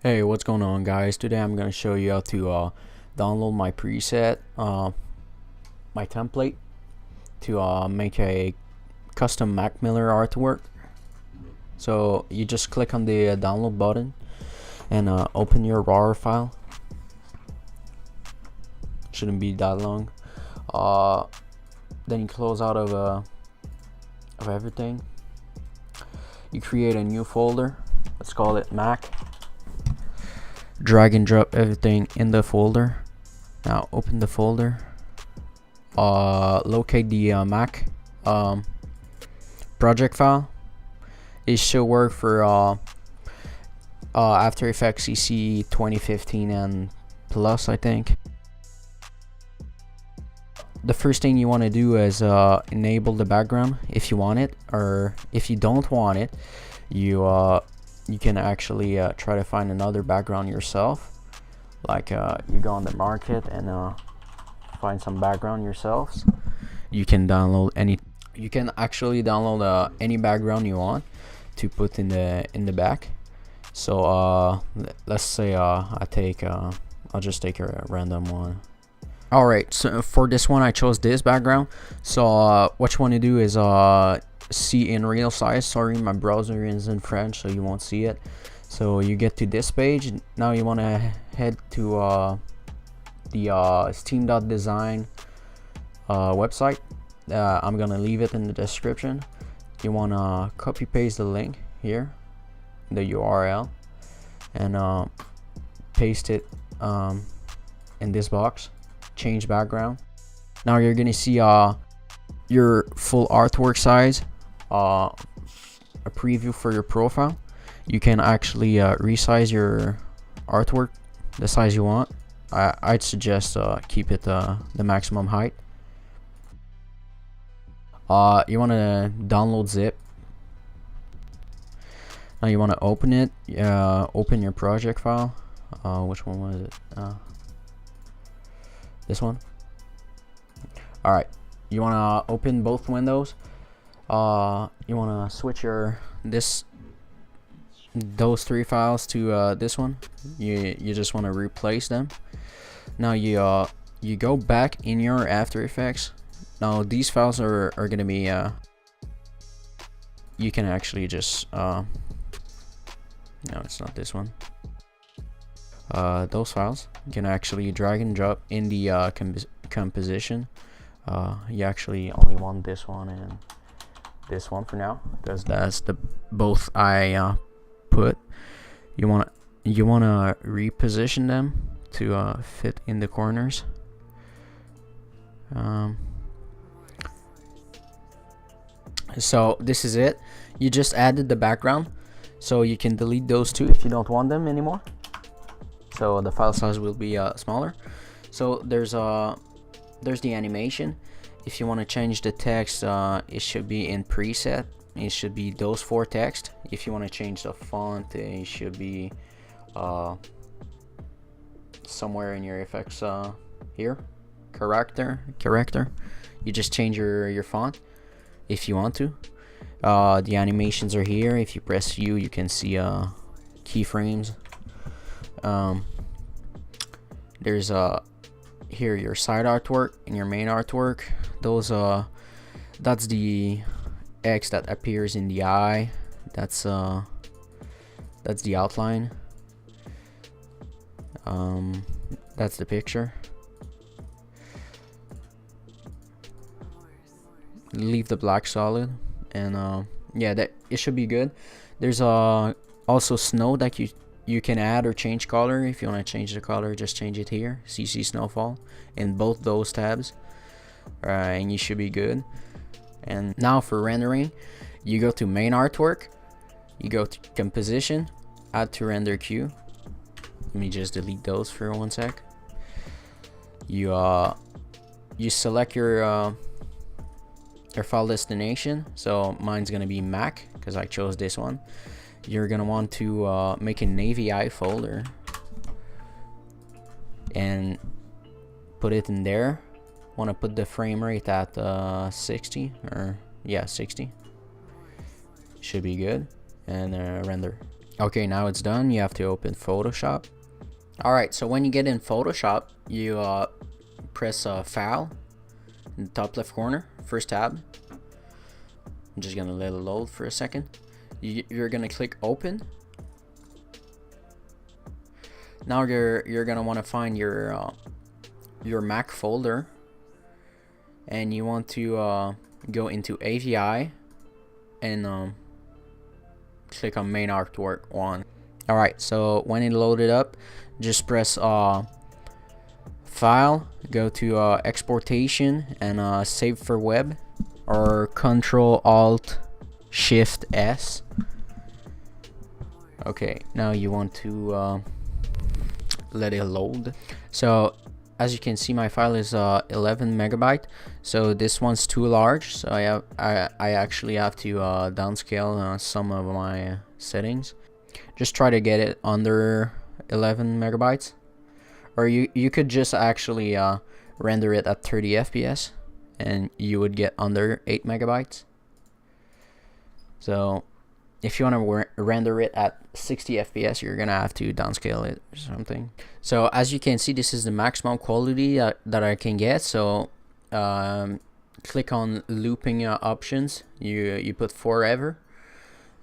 Hey, what's going on, guys? Today I'm going to show you how to download my preset, my template to make a custom Mac Miller artwork. So you just click on the download button and open your RAR file. Shouldn't be that long. Then you close out of everything. You create a new folder. Let's call it Mac. Drag and drop everything in the folder. Now open the folder, locate the Mac project file. It should work for After Effects CC 2015 and plus, I think. The first thing you want to do is enable the background if you want it, or if you don't want it, you can actually try to find another background yourself. Like you go on the market and find some background yourselves. You can download any. You can actually download any background you want to put in the back. So let's say I'll just take a random one. Alright, so for this one I chose this background. So what you want to do is see in real size. Sorry, my browser is in French, so you won't see it. So you get to this page. Now you want to head to the steam.design website. I'm gonna leave it in the description. You want to copy paste the link here, the URL, and paste it in this box. Change background. Now you're gonna see your full artwork size, a preview for your profile. You can actually resize your artwork the size you want. I'd suggest keep it the maximum height. You want to download zip. Now you want to open it. Open your project file. Which one was it? This one. Alright, you want to open both windows. You want to switch those three files to this one. You just want to replace them. Now you go back in your After Effects. Now these files are gonna be you can actually just no, it's not this one. Those files you can actually drag and drop in the composition. You actually only want this one and this one for now, because that's the both I put. You want to reposition them to fit in the corners. So this is it. You just added the background, so you can delete those two if you don't want them anymore. So the file size will be smaller. So there's the animation. If you want to change the text, it should be in preset. It should be those four text. If you want to change the font, it should be somewhere in your effects here. Character. You just change your font if you want to. The animations are here. If you press U, you can see keyframes. There's here your side artwork and your main artwork. Those that's the X that appears in the eye. That's the outline. That's the picture. Leave the black solid, and yeah, that it should be good. There's also snow that you can add or change color. If you want to change the color, just change it here, CC snowfall, in both those tabs, and you should be good. And now for rendering, you go to main artwork, you go to composition, add to render queue. Let me just delete those for 1 sec. You select your file destination. So mine's gonna be Mac because I chose this one. You're gonna want to make a navy eye folder and put it in there. Want to put the frame rate at 60, or yeah, 60 should be good, and render. Okay, now it's done. You have to open Photoshop. Alright, so when you get in Photoshop, you press File in the top left corner, first tab. I'm just gonna let it load for a second. You're gonna click Open. Now you're gonna want to find your Mac folder, and you want to go into AVI and click on Main Artwork 1. Alright, so when it loaded up, just press File, go to Exportation, and Save for Web, or Control Alt Shift S. Okay, now you want to let it load. So as you can see, my file is 11 megabyte, so this one's too large, so I actually have to downscale some of my settings. Just try to get it under 11 megabytes, or you could just actually render it at 30 FPS and you would get under 8 megabytes. So if you want to render it at 60 FPS, you're gonna have to downscale it or something. So as you can see, this is the maximum quality that I can get. So click on looping options. You put forever,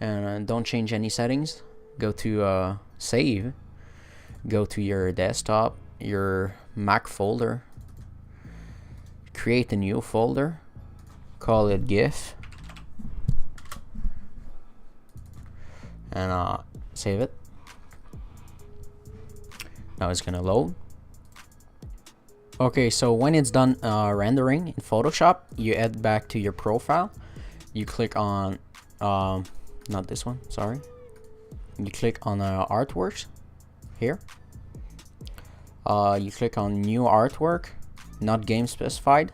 and don't change any settings. Go to save. Go to your desktop, your Mac folder. Create a new folder. Call it GIF. And save it. Now it's gonna load. Okay, so when it's done rendering in Photoshop, you head back to your profile. You click on not this one, sorry. You click on artworks here. You click on new artwork, not game specified.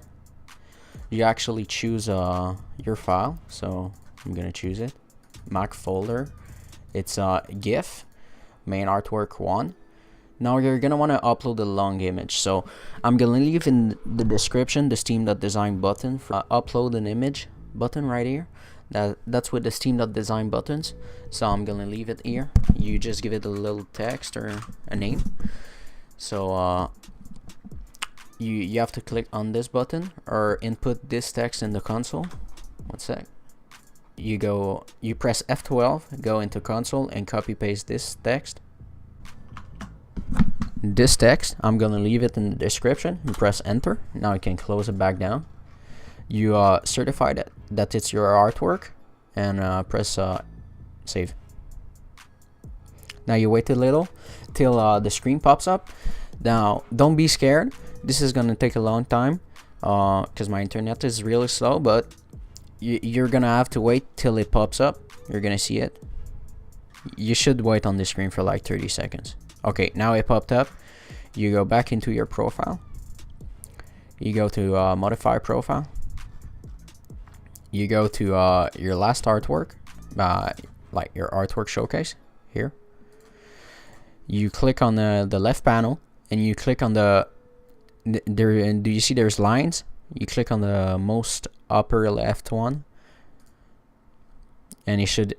You actually choose your file, so I'm gonna choose it. Mac folder. It's GIF, Main Artwork 1. Now you're gonna want to upload a long image, so I'm gonna leave in the description the Steam.design button for upload an image button right here. That's with the Steam.design buttons, so I'm gonna leave it here. You just give it a little text or a name. So you have to click on this button or input this text in the console. One sec. You press F12, go into console, and copy paste this text. This text, I'm gonna leave it in the description, and press enter. Now you can close it back down. You certify that it's your artwork, and press save. Now you wait a little till the screen pops up. Now don't be scared, this is gonna take a long time because my internet is really slow, but you're gonna have to wait till it pops up. You're gonna see it. You should wait on the screen for like 30 seconds. Okay, now it popped up. You go back into your profile. You go to modify profile. You go to your last artwork, like your artwork showcase here. You click on the left panel, and you click on do you see there's lines? You click on the most upper left one, and it should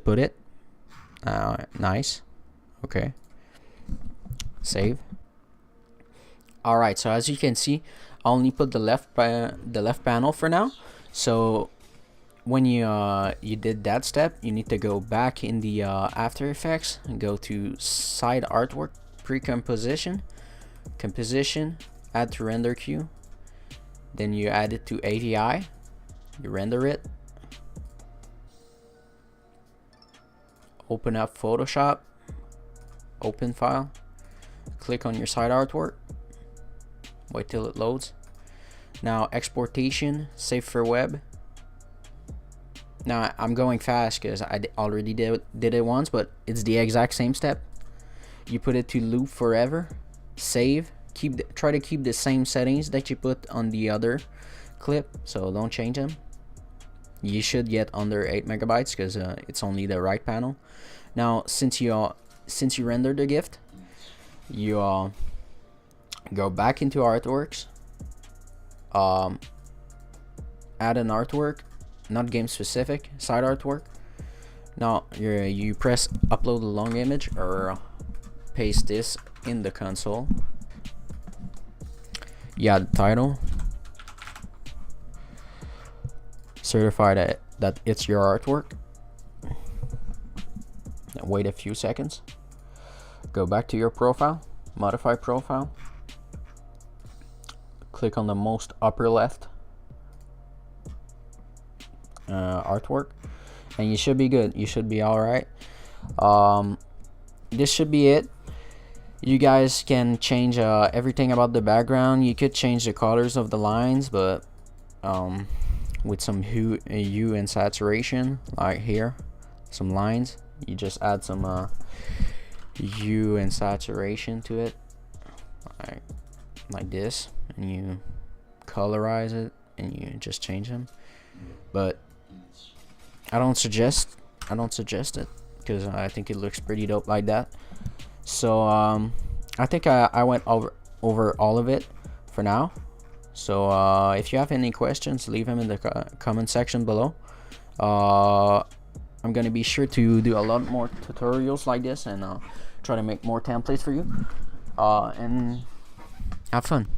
put it. Nice. Okay. Save. All right. So as you can see, I only put the left panel for now. So when you did that step, you need to go back in the After Effects and go to Side Artwork, Pre-Composition, Composition, Add to Render Queue. Then you add it to AVI. You render it. Open up Photoshop. Open file. Click on your side artwork. Wait till it loads. Now exportation, save for web. Now I'm going fast because I already did it once, but it's the exact same step. You put it to loop forever. Save. Try to keep the same settings that you put on the other clip, so don't change them. You should get under 8 megabytes because it's only the right panel. Now since you rendered the gift, you go back into artworks, add an artwork, not game specific, side artwork, Now you press upload a long image or paste this in the console. Yeah, the title. Certify that it's your artwork. Now wait a few seconds. Go back to your profile, modify profile. Click on the most upper left artwork, and you should be good. You should be all right. This should be it. You guys can change everything about the background. You could change the colors of the lines, but with some hue and saturation, like here, some lines, you just add some hue and saturation to it, like this, and you colorize it, and you just change them. But I don't suggest it, because I think it looks pretty dope like that. So I think I went over all of it for now. So if you have any questions, leave them in the comment section below. I'm gonna be sure to do a lot more tutorials like this, and try to make more templates for you, and have fun.